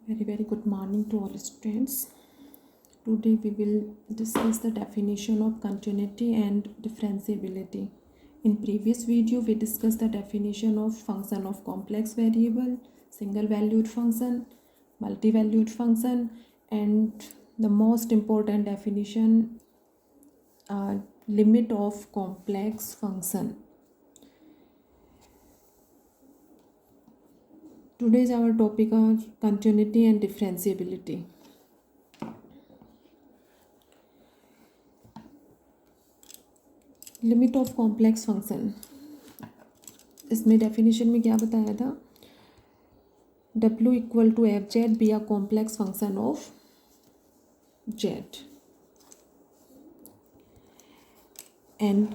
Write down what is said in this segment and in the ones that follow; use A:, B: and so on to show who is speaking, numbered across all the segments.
A: Very good morning to all students. Today we will discuss the definition of continuity and differentiability. In previous video we discussed the definition of function of complex variable, single valued function, multi-valued function, and the most important definition, limit of complex function. Today's our topic are continuity and differentiability. Limit of complex function, इसमें definition में क्या बताया था? W equal to F Z be a complex function of z and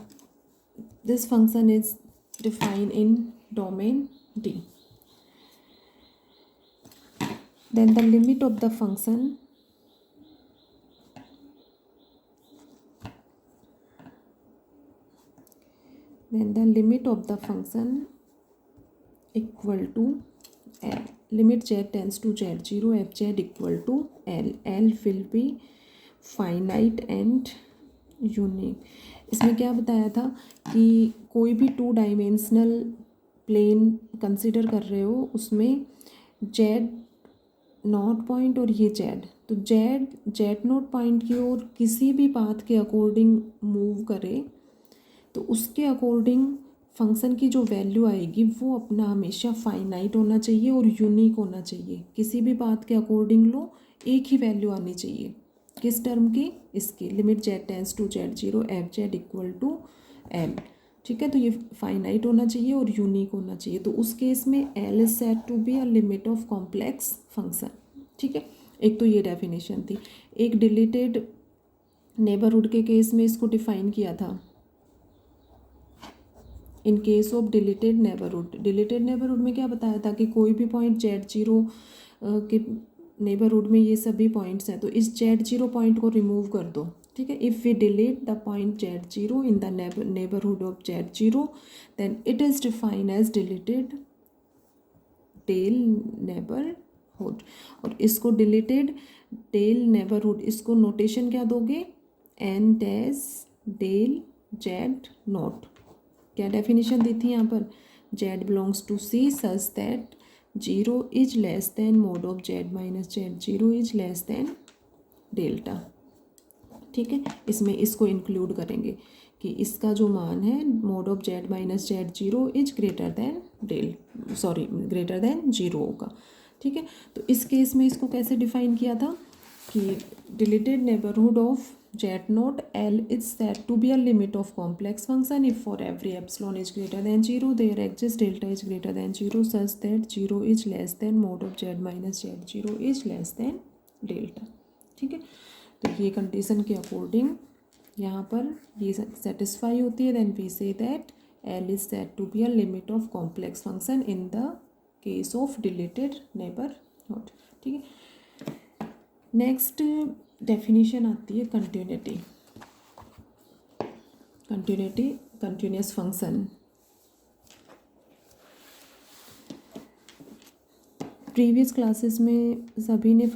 A: this function is defined in domain D. Then the limit of the function equal to L. Limit z tends to z0, fz equal to L. L will be finite and unique. इसमें क्या बताया था कि कोई भी 2 dimensional plane consider कर रहे हो, उसमें z नॉट पॉइंट और ये जेड, तो जेड नॉट पॉइंट की ओर किसी भी पाथ के अकॉर्डिंग मूव करे तो उसके अकॉर्डिंग फंक्शन की जो वैल्यू आएगी वो अपना हमेशा फाइनाइट होना चाहिए और यूनिक होना चाहिए. किसी भी पाथ के अकॉर्डिंग लो, एक ही वैल्यू आनी चाहिए. किस टर्म की? इसकी. Limit Z tends to z0 f z equal to l. ठीक है, तो ये फाइनाइट होना चाहिए और यूनिक होना चाहिए. तो उस केस में l is said to be a limit of complex function. ठीक है, एक तो ये डेफिनेशन थी. एक डिलीटेड नेबरहुड के केस में इसको डिफाइन किया था. In case of deleted neighbourhood में क्या बताया था कि कोई भी पॉइंट z0 के नेबरहुड में ये सभी पॉइंट्स हैं, तो इस z0 पॉइंट को रिमूव कर दो. ठीक है, if we delete the point z0 in the neighbourhood of z0 then it is defined as deleted tail neighbourhood. और इसको डिलीटेड टेल नेबरहुड, इसको नोटेशन क्या दोगे? N as del z naught. क्या डेफिनेशन दी थी यहाँ पर? z belongs to C such that 0 is less than mod of z minus z, 0 is less than delta. ठीक है, इसमें इसको इंक्लूड करेंगे कि इसका जो मान है mode of z minus z 0 is greater then greater than 0 होगा. ठीक है, तो इस केस में इसको कैसे डिफाइन किया था कि deleted neighbourhood of z not L is said to be a limit of complex function if for every epsilon is greater than 0 there exists delta is greater than 0 such that 0 is less than mod of z minus z 0 is less than delta. ठीक है, तो ये condition के according यहाँ पर ये satisfy होती है. Then we say that L is said to be a limit of complex function in the case of deleted neighborhood. ठीक है, नेक्स्ट डेफिनेशन आती है कंटिन्यूस फंक्शन. प्रीवियस क्लासेस में सभी ने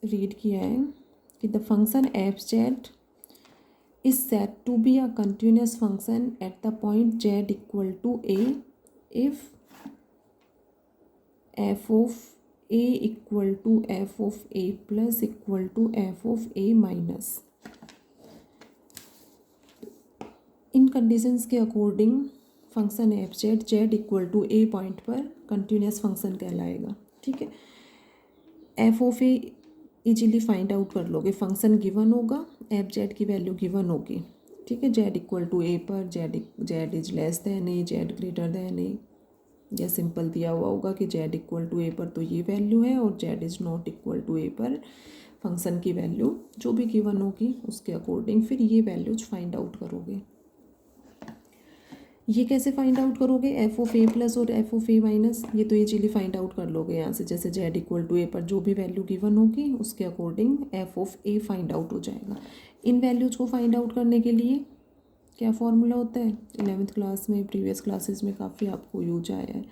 A: रीड किया है कि the function F Z is said to be a continuous function at the point Z equal to A if F of a equal to F of a plus equal to F of a minus. इन conditions के according function F Z Z equal to a point पर continuous function कहलाएगा. ठीक है, F of a easily find out कर लोगे. Function given होगा, F Z की वैल्यू गिवन होगी. ठीक है, जेड इक्वल टू a पर Z is less then a, Z greater than a, या सिंपल दिया हुआ होगा कि z इक्वल टू ए पर तो ये वैल्यू है और z is not equal to A पर फंक्शन की वैल्यू जो भी गिवन होगी उसके अकॉर्डिंग फिर ये वैल्यूज फाइंड आउट करोगे. ये कैसे फाइंड आउट करोगे? एफ ऑफ ए प्लस और एफ ऑफ ए माइनस, ये तो इजीली फाइंड आउट कर लोगे यहाँ से. जैसे z इक्वल टू ए पर जो भी वैल्यू गिवन होगी उसके according F of A find out हो जाएगा. इन वैल्यूज को फाइंड आउट करने के लिए क्या फॉर्मूला होता है? 11th क्लास में, प्रीवियस क्लासेस में काफ़ी आपको यूज आया है.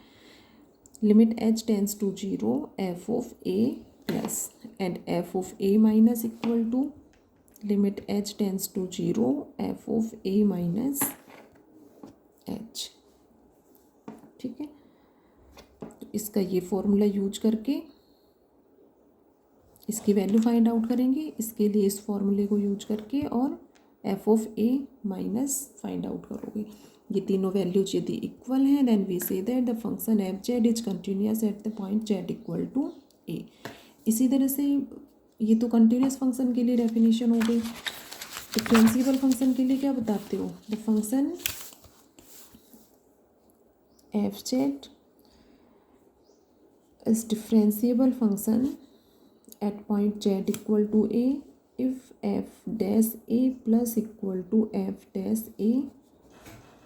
A: Limit h tends to 0 f of a plus and f of A minus equal to limit h tends to 0 f of A minus h. ठीक है, तो इसका ये फॉर्मूला यूज करके इसकी वैल्यू फाइंड आउट करेंगे, इसके लिए इस फॉर्मूले को यूज करके, और F of A minus find out करोगे। ये तीनों वैल्यूज यदि इक्वल हैं then we say that the function F Z is continuous at the point Z equal to A. इसी तरह से ये तो कंटिन्यूस फंक्शन के लिए डेफिनेशन हो गई। डिफरेंशिएबल फंक्शन के लिए क्या बताते हो? The function F Z is differentiable function at point z equal to a if f dash a plus equal to f dash a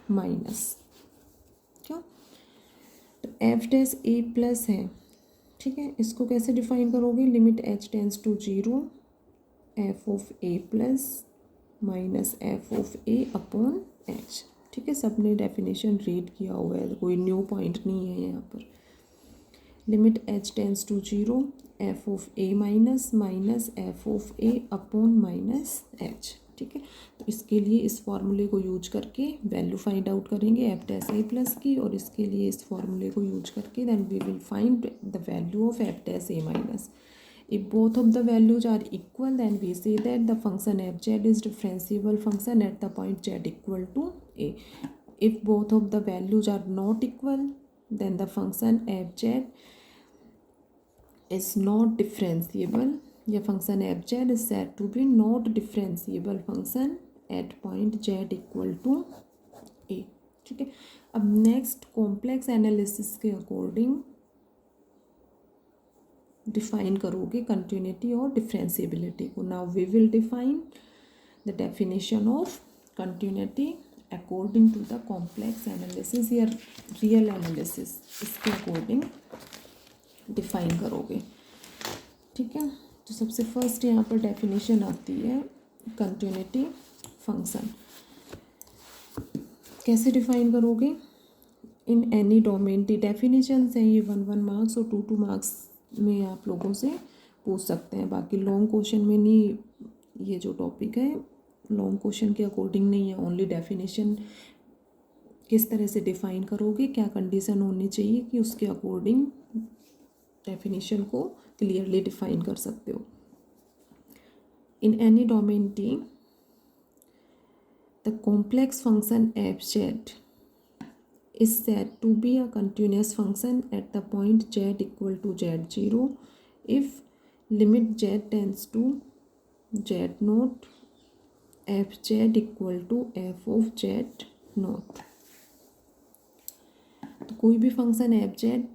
A: minus। क्या? तो f dash a प्लस है, ठीक है, इसको कैसे डिफाइन करोगे? Limit h tends to 0 f of a plus minus f of a upon h। ठीक है, सबने डेफिनेशन रीड किया हुआ है, कोई न्यू पॉइंट नहीं है यहाँ पर। Limit h tends to 0 f of A minus minus f of a upon minus h. ठीक है, तो इसके लिए इस फॉर्मूले को यूज करके वैल्यू फाइंड आउट करेंगे एफ डैश ए प्लस की, और इसके लिए इस फॉर्मूले को यूज करके then we will find the value of f dash A minus. If both of the values are equal then we say that the function F Z is differentiable function at the point Z equal to A. If both of the values are not equal then the function F Z is not differentiable, या function F Z is said to be not differentiable function at point z equal to a। ठीक है, अब next complex analysis के according define करोगे continuity और differentiability को। Now we will define the definition of continuity according to the complex analysis या real analysis, इसके according define करोगे। ठीक है, तो सबसे फर्स्ट यहाँ पर डेफिनेशन आती है कंटिन्यूटी फंक्शन। कैसे डिफाइन करोगे? इन एनी डोमेन। दी डेफिनेशंस हैं ये 1 मार्क्स और 2 मार्क्स में आप लोगों से पूछ सकते हैं, बाकी लॉन्ग क्वेश्चन में नहीं। ये जो टॉपिक है लॉन्ग क्वेश्चन के अकॉर्डिंग नहीं है, ओनली डेफिनेशन किस तरह से डिफाइन करोगे, क्या कंडीशन होनी चाहिए कि उसके अकॉर्डिंग डेफिनेशन को क्लियरली डिफाइन कर सकते हो। In any domain T the complex function F Z is said to be a continuous function at the point Z equal to z 0 if limit Z tends to Z naught f z equal to F of Z naught. तो कोई भी function F z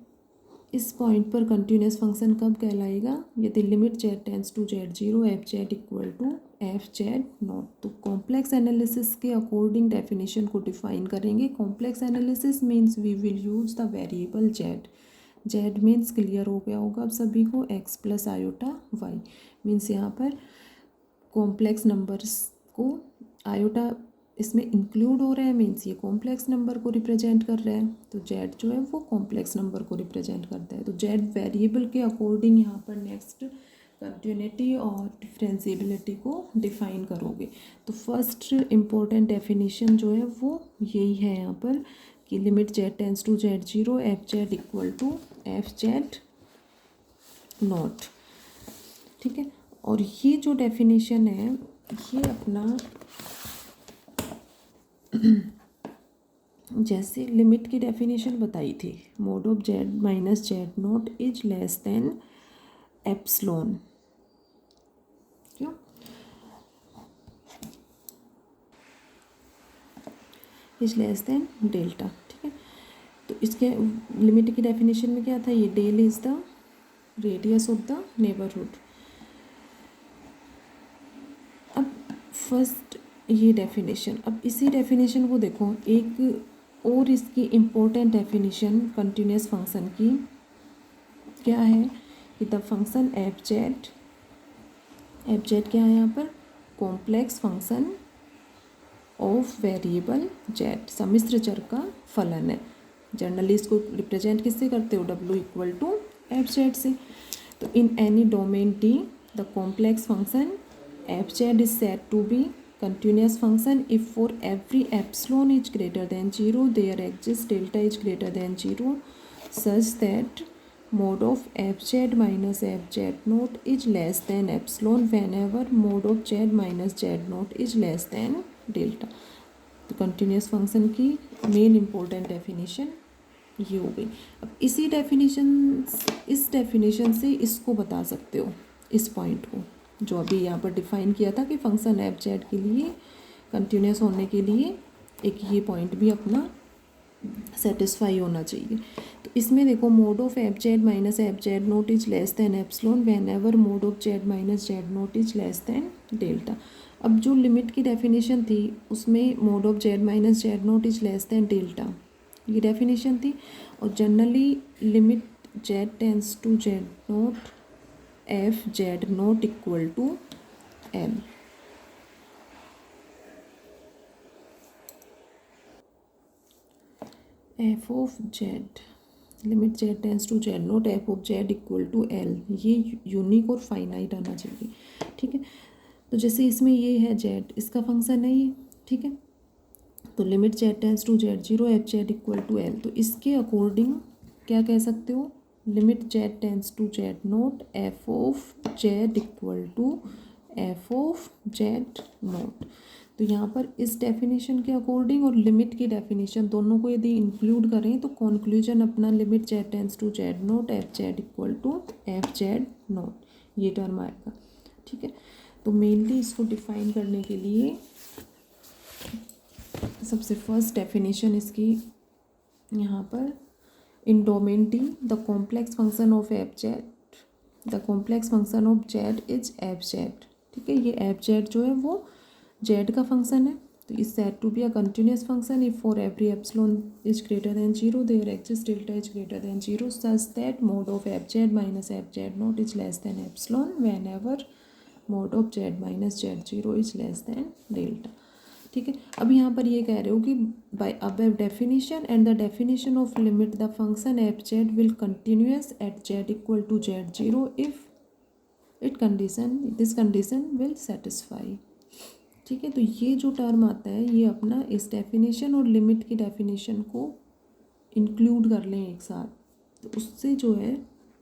A: इस point पर continuous function कब कहलाएगा? यदि limit Z tends to z 0 f z equal to F z naught. तो complex analysis के अकॉर्डिंग डेफिनेशन को डिफाइन करेंगे। Complex analysis means we will use the variable z. Z means clear हो गया होगा अब सभी को, x plus iota y means यहाँ पर कॉम्प्लेक्स नंबर्स को आयोटा इसमें इंक्लूड हो रहा है, मीन्स ये कॉम्प्लेक्स नंबर को रिप्रेजेंट कर रहा है। तो जेड जो है वो कॉम्प्लेक्स नंबर को रिप्रेजेंट करता है। तो जेड वेरिएबल के अकॉर्डिंग यहाँ पर नेक्स्ट कंटिन्यूटी और डिफरेंशिएबिलिटी को डिफाइन करोगे। तो फर्स्ट इम्पोर्टेंट डेफिनेशन जो है वो यही है यहाँ पर कि limit Z tends to z 0 f z equal to F z naught. ठीक है, और ये जो डेफिनेशन है ये अपना जैसे लिमिट की डेफिनेशन बताई थी, mod of Z minus Z naught is less than epsilon. क्यों? Is less than delta. ठीक है, तो इसके लिमिट की डेफिनेशन में क्या था? ये del is the radius of the neighbourhood. अब फर्स्ट ये डेफिनेशन, अब इसी डेफिनेशन को देखो, एक और इसकी इम्पोर्टेंट डेफिनेशन कंटिन्यूस फंक्शन की क्या है कि द फंक्शन एफ जेड क्या है यहाँ पर? Complex function of variable Z, सम्मिश्र चर का फलन है। जनरली इसको रिप्रेजेंट किससे करते हो? डब्ल्यू इक्वल टू एफ जेड से। तो in any domain T the complex function F Z is said to be continuous function if for every epsilon is greater than 0 there exists delta is greater than 0 such that mod of fz minus fz naught is less than epsilon whenever mod of z minus z naught is less than delta. तो continuous function की main important definition ये हो गई. अब इस definition से इसको बता सकते हो, इस पॉइंट को जो अभी यहाँ पर डिफाइन किया था कि फंक्शन एफ जेड के लिए कंटिन्यूस होने के लिए एक ये पॉइंट भी अपना सेटिस्फाई होना चाहिए. तो इसमें देखो mod of F Z minus F Z naught is less than epsilon whenever mod of Z minus Z naught is less than delta. अब जो लिमिट की डेफिनेशन थी उसमें mod of Z minus Z naught is less than delta ये definition थी. और generally limit Z tends to Z naught f Z naught equal to l. F of z limit Z tends to Z naught F of z equal to l ये unique और finite आना चाहिए. ठीक है, तो जैसे इसमें ये है जेड इसका फंक्शन है ये. ठीक है, तो limit Z tends to Z zero f z equal to l. तो इसके अकॉर्डिंग क्या कह सकते हो, limit Z tends to Z naught F of z equal to F of Z naught. तो यहाँ पर इस डेफिनेशन के अकॉर्डिंग और लिमिट की डेफिनेशन दोनों को यदि इंक्लूड करें तो कॉन्क्लूजन अपना limit Z tends to Z naught f z equal to F Z naught ये टर्म आएगा. ठीक है, तो मेनली इसको डिफाइन करने के लिए सबसे फर्स्ट डेफिनेशन इसकी यहाँ पर in domain T the complex function of F Z the complex function of Z is F Z. ठीक है, ये एफ जेड जो है वो जेड का फंक्शन है. तो is said to be a continuous function if for every epsilon is greater than zero there exist delta is greater than zero such that mod of F Z minus F z naught is less than epsilon whenever mod of Z minus z zero is less than delta. ठीक है, अब यहाँ पर ये कह रहे हो कि by above definition and the definition of limit the function F z will continuous at Z equal to Z zero if this condition will satisfy. ठीक है, तो ये जो टर्म आता है ये अपना इस डेफिनेशन और लिमिट की डेफिनेशन को इंक्लूड कर लें एक साथ, तो उससे जो है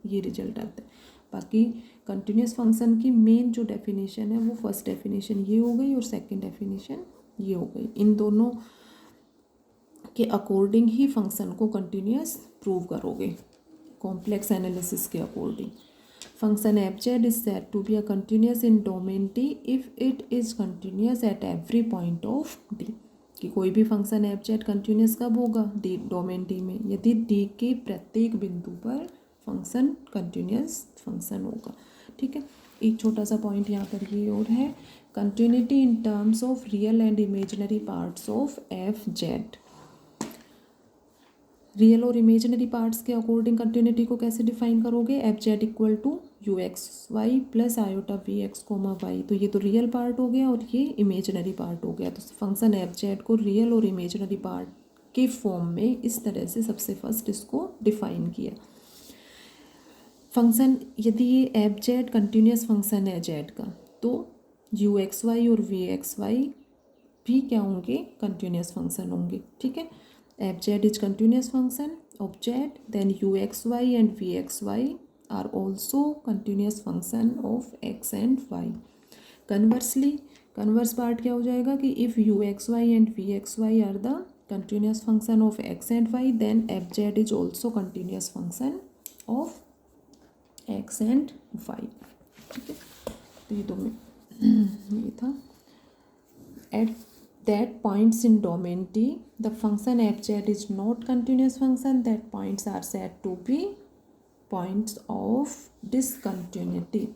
A: ये रिजल्ट आता है. बाकी कंटिन्यूस फंक्शन की मेन जो डेफिनेशन है वो फर्स्ट डेफिनेशन ये हो गई और सेकंड डेफिनेशन ये हो गई. इन दोनों के अकॉर्डिंग ही फंक्शन को कंटिन्यूस प्रूव करोगे कॉम्प्लेक्स एनालिसिस के according. Function F Z is said to be a continuous in domain T if it is continuous at every point of D. कि कोई भी फंक्शन एफ जेड कंटिन्यूस कब होगा, D domain T में, यदि D के प्रत्येक बिंदु पर फंक्शन कंटिन्यूस फंक्शन होगा. ठीक है, एक छोटा सा पॉइंट यहाँ पर ये और है, continuity in terms of real and imaginary parts of F z. Real और इमेजिनरी पार्ट्स के अकॉर्डिंग कंटिन्यूटी को कैसे डिफाइन करोगे, F z equal to u x y plus iota v x comma y. तो ये तो रियल पार्ट हो गया और ये इमेजिनरी पार्ट हो गया. तो फंक्शन एफ जेड को रियल और इमेजिनरी पार्ट के फॉर्म में इस तरह से सबसे फर्स्ट इसको डिफाइन किया. फंक्शन यदि ये एफ जेड कंटिन्यूस फंक्शन है जेड का तो यू एक्स वाई और वी एक्स वाई भी क्या होंगे, कंटिन्यूस फंक्शन होंगे. ठीक है, f Z is continuous function of z then u x y and v x y are also continuous function of x and y. Conversely converse part क्या हो जाएगा कि if u x y and v x y are the continuous function of x and y then f Z is also continuous function of x and y. ठीक है, तो ये दो ये था. At that points in domain T the function F Z is not continuous function that points are said to be points of discontinuity.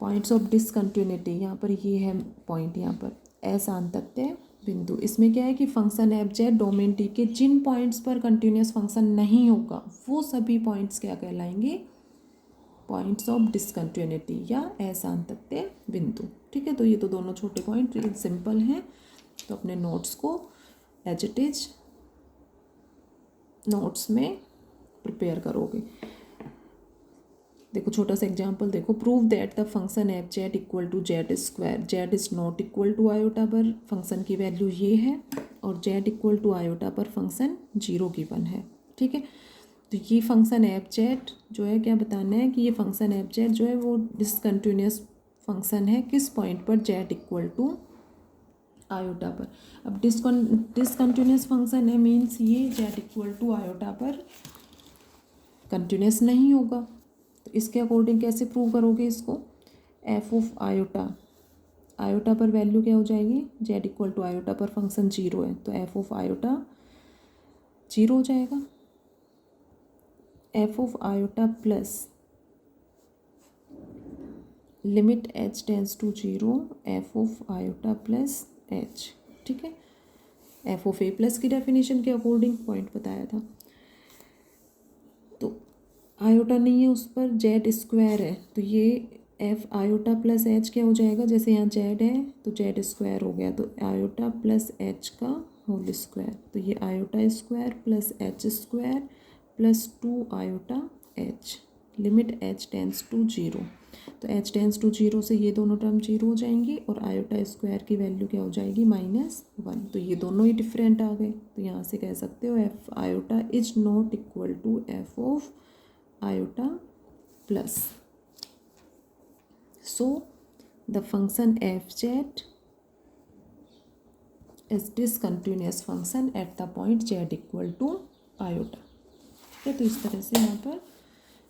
A: Points of discontinuity यहाँ पर ये है पॉइंट, यहाँ पर असांतत्य बिंदु. इसमें क्या है कि function F Z domain T के जिन पॉइंट्स पर कंटिन्यूस फंक्शन नहीं होगा वो सभी पॉइंट्स क्या कहलाएंगे, पॉइंट्स ऑफ डिसकंटिन्यूटी या असांतत्य बिंदु. ठीक है, तो ये तो दोनों छोटे पॉइंट सिंपल हैं, तो अपने नोट्स को एज इट इज नोट्स में प्रिपेयर करोगे. देखो छोटा सा एग्जांपल देखो, prove that the function F z equal to z square, z is not equal to iota पर फंक्शन की वैल्यू ये है और जेड इक्वल टू आयोटा पर फंक्शन 0 गिवन है। ठीक है, तो ये फंक्शन एफ जेड जो है, क्या बताना है कि ये फंक्शन एफ जेड जो है वो डिसकंटिन्यूस फंक्शन है किस पॉइंट पर, जेड इक्वल टू आयोटा पर। अब डिसकंटिन्यूस फंक्शन है मीन्स ये जेड इक्वल टू आयोटा पर कंटिन्यूस नहीं होगा। तो इसके अकॉर्डिंग कैसे प्रूव करोगे इसको, एफ ऑफ आयोटा, आयोटा पर वैल्यू क्या हो जाएगी, जेड इक्वल टू आयोटा पर फंक्शन 0 है तो एफ ऑफ आयोटा 0 हो जाएगा। F of iota plus limit h tends to 0 f of iota plus h. ठीक है, एफ ऑफ ए प्लस की डेफिनेशन के अकॉर्डिंग पॉइंट बताया था। तो आयोटा नहीं है उस पर, जेड स्क्वायर है तो ये एफ आयोटा प्लस एच क्या हो जाएगा, जैसे यहाँ जेड है तो जेड स्क्वायर हो गया तो आयोटा प्लस एच का होल स्क्वायर, तो ये iota square plus h square plus 2 iota h, limit h tends to 0। तो एच टेंस टू 0 से ये दोनों टर्म 0 हो जाएंगी और आयोटा स्क्वायर की वैल्यू क्या हो जाएगी, -1। तो ये दोनों ही डिफरेंट आ गए, तो यहाँ से कह सकते हो f iota is not equal to F of iota plus. So the function fz is discontinuous function at the point z equal to iota। ठीक है, तो इस तरह से यहाँ पर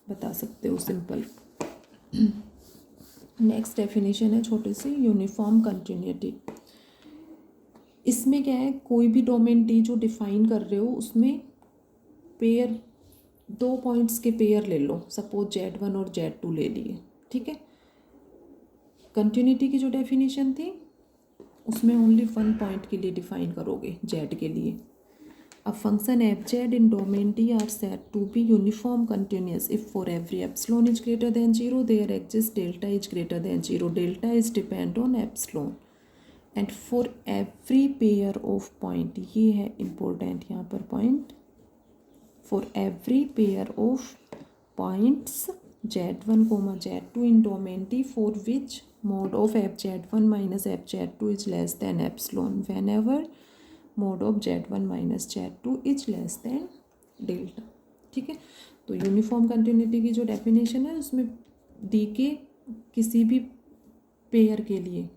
A: बता सकते हो सिंपल। नेक्स्ट डेफिनेशन है छोटी सी, यूनिफॉर्म कंटिन्यूटी। इसमें क्या है, कोई भी डोमेन डी जो डिफाइन कर रहे हो उसमें पेयर, 2 पॉइंट्स के पेयर ले लो, सपोज z1 और z2 ले लिए। ठीक है, कंटिन्यूटी की जो डेफिनेशन थी उसमें ओनली 1 पॉइंट के लिए डिफाइन करोगे z के लिए। अब function F Z in domain D R said to be uniform continuous if for every epsilon is greater than 0 there exist delta is greater than 0, delta is depend on epsilon and for every pair of point, ये है important यहाँ पर point, for every pair of points z1, z2 in domain D for which mod of fz1 minus fz2 is less than epsilon whenever mod of z1 minus z2 is less than delta। ठीक है, तो uniform continuity की जो definition है उसमें D के किसी भी पेयर के लिए,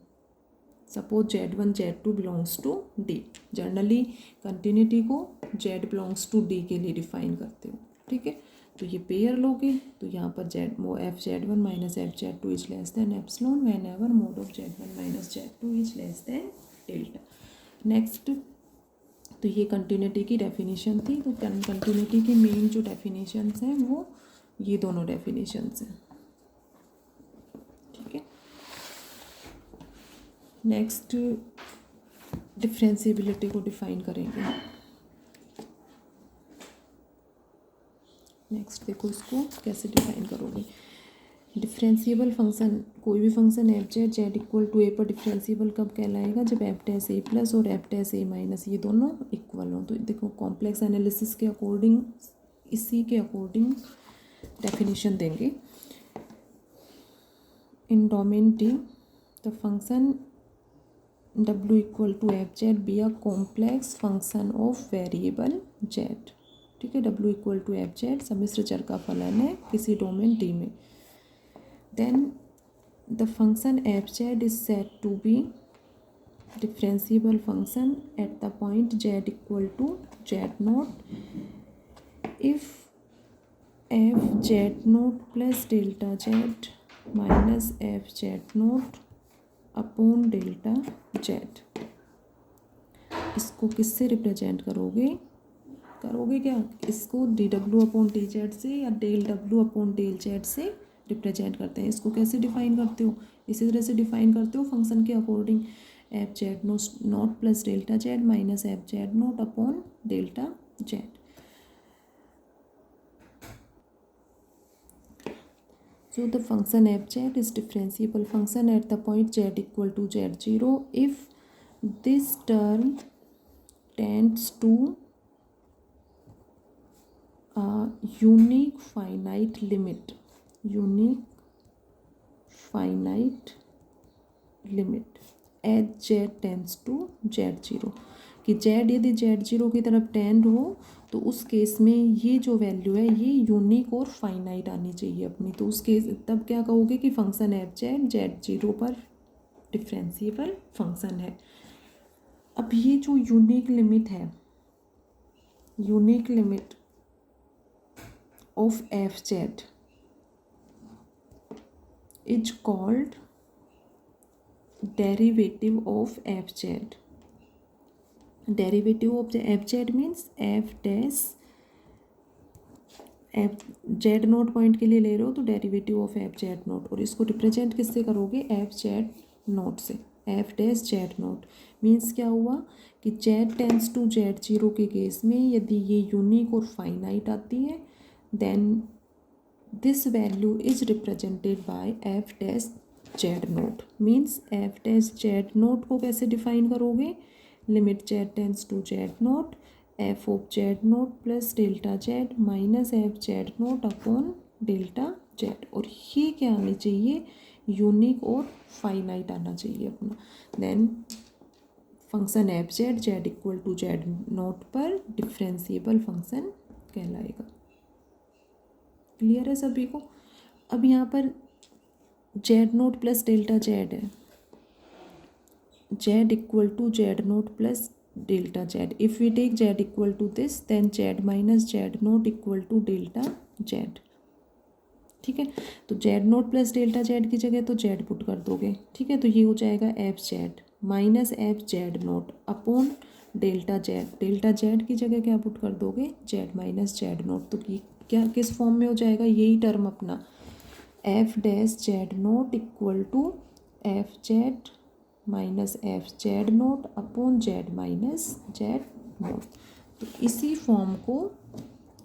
A: suppose z1 z2 belongs to D, generally continuity को z बिलोंग्स टू डी के लिए डिफाइन करते हो। ठीक है, तो ये पेयर लोगे तो यहाँ पर जेड वो F Z one minus F Z two is less than epsilon whenever mod of Z one minus Z two is less than delta. Next, तो ये कंटिन्यूटी की डेफिनेशन थी। तो कंटिन्यूटी की मेन जो डेफिनेशंस हैं वो ये दोनों डेफिनेशंस हैं। ठीक है, नेक्स्ट डिफरेंशिएबिलिटी को डिफाइन करेंगे। नेक्स्ट देखो इसको कैसे डिफाइन करोगे। डिफरेंशिएबल फंक्शन, कोई भी function F Z Z equal to A पर डिफरेंशिएबल कब कहलाएगा, जब एफ डैश ए प्लस और एफ डैश ए माइनस ये दोनों इक्वल हो। तो देखो कॉम्प्लेक्स एनालिसिस के अकॉर्डिंग, इसी के अकॉर्डिंग डेफिनेशन देंगे। In domain D the function W equal to F Z be a complex function of variable Z. ठीक है, W equal to F Z सम्मिश्र चर का फलन है किसी डोमेन डी में। Then the function F Z is said to be differentiable function at the point Z equal to Z naught if F Z naught plus delta Z minus F Z naught upon delta Z. इसको किससे represent करोगे क्या, इसको D W upon D Z से या del W upon del Z से represent करते हैं। इसको कैसे डिफाइन करते हो, इसी तरह से डिफाइन करते हो फंक्शन के according, F Z naught plus delta Z minus F Z naught upon delta Z. So the function f z is differentiable function at the point z equal to z0 if this term tends to a unique finite limit unique finite limit as Z tends to Z zero, कि Z यदि Z zero की तरफ tend हो तो उस case में ये जो वैल्यू है ये यूनिक और फाइनाइट आनी चाहिए अपनी। तो उस केस तब क्या कहोगे कि function F Z Z zero पर डिफरेंशिएबल फंक्शन है। अब ये जो यूनिक लिमिट है, unique limit of F Z is called derivative of fz. Derivative of the fz means f dash F Z naught point के लिए ले रहे हो तो derivative of F Z naught, और इसको रिप्रेजेंट किससे करोगे, एफ जेड नोट से। F dash Z naught means क्या हुआ कि Z tends to Z zero के केस में यदि ये यूनिक और फाइनाइट आती है then this value is represented by F dash Z naught. Means F dash Z naught को कैसे डिफाइन करोगे, limit Z tends to Z naught F of Z naught plus delta Z minus F Z naught upon delta Z, और ये क्या आनी चाहिए, unique और finite आना चाहिए अपना। Then function F Z Z equal to Z naught पर डिफरेंशिएबल फंक्शन कहलाएगा। क्लियर है सभी को। अब यहाँ पर Z naught plus delta Z है, Z equal to Z naught plus delta Z. If we take Z equal to this then Z minus Z naught equal to delta Z. ठीक है, तो Z naught plus delta Z की जगह तो Z put कर दोगे। ठीक है, तो ये हो जाएगा F Z minus F Z naught upon delta Z. Delta Z की जगह क्या पुट कर दोगे, जेड माइनस जेड नोट। तो ये क्या किस फॉर्म में हो जाएगा, यही टर्म अपना F dash Z naught equal to F Z minus F Z naught upon Z minus Z naught. तो इसी फॉर्म को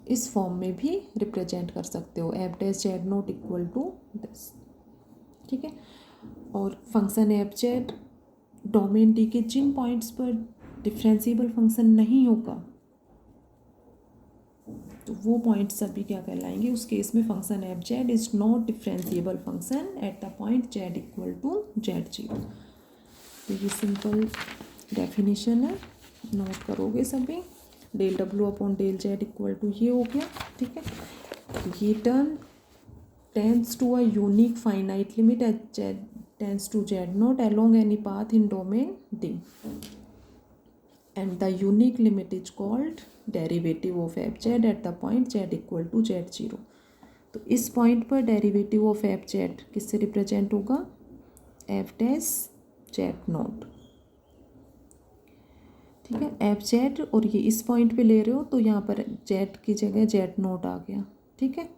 A: इस फॉर्म में भी रिप्रेजेंट कर सकते हो, F dash Z naught equal to this. ठीक है, और function F Z domain D के जिन पॉइंट्स पर डिफरेंशिएबल फंक्शन नहीं होगा तो वो पॉइंट सभी क्या कहलाएंगे, उस केस में function F Z is not differentiable function at the point Z equal to Z zero. तो ये सिंपल डेफिनेशन है, नोट करोगे सभी। Del W upon del Z equal to ये हो गया। ठीक है, तो ये term tends to a unique finite limit at Z tends to Z naught along any path in domain D and the unique limit is called derivative of f z at the point z equal to z zero. तो इस point पर derivative of F Z किससे represent होगा, F dash Z note. ठीक है, f Z, और ये इस पॉइंट पे ले रहे हो तो यहाँ पर जेड की जगह जेड नोट आ गया। ठीक है,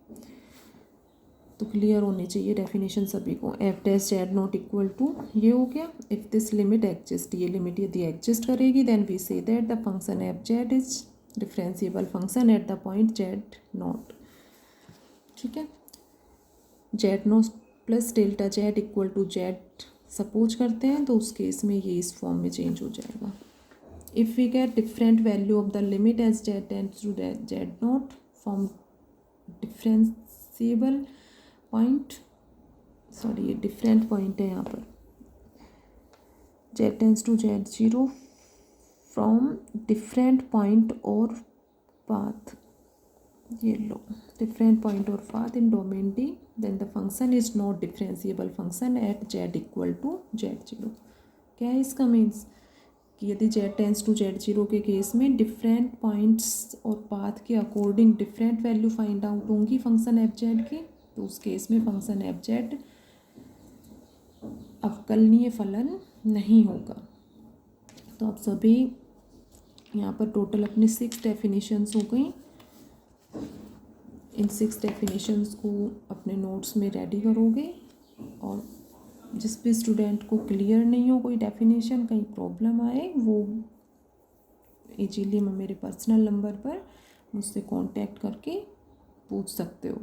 A: तो क्लियर होनी चाहिए डेफिनेशन सभी को। F dash Z naught equal to ये हो गया, इफ दिस लिमिट एग्जिस्ट, ये लिमिट यदि एग्जिस्ट करेगी then we say that the function F Z is differentiable function at the point Z naught. ठीक है, Z naught plus delta Z equal to Z suppose करते हैं तो उस case में ये इस फॉर्म में चेंज हो जाएगा। If we get different value of the limit as Z tends to Z naught from differentiable point, sorry ये डिफरेंट पॉइंट है यहाँ पर, Z tends to Z zero from different point और पाथ, ये लो डिफरेंट पॉइंट और path in domain D then the function is not differentiable function at Z equal to Z zero. क्या है इसका मीन्स कि यदि Z tends to Z zero के केस में डिफरेंट पॉइंट्स और पाथ के according different value find out होंगी फंक्शन एफ जेड की, तो उस केस में फंक्शन एफ जेड अवकलनीय फलन नहीं होगा। तो आप सभी यहाँ पर टोटल अपनी 6 डेफिनेशंस हो गई। इन 6 डेफिनेशंस को अपने नोट्स में रेडी करोगे, और जिस भी स्टूडेंट को क्लियर नहीं हो कोई डेफिनेशन, कहीं प्रॉब्लम आए, वो इजीली मेरे पर्सनल नंबर पर मुझसे कांटेक्ट करके पूछ सकते हो।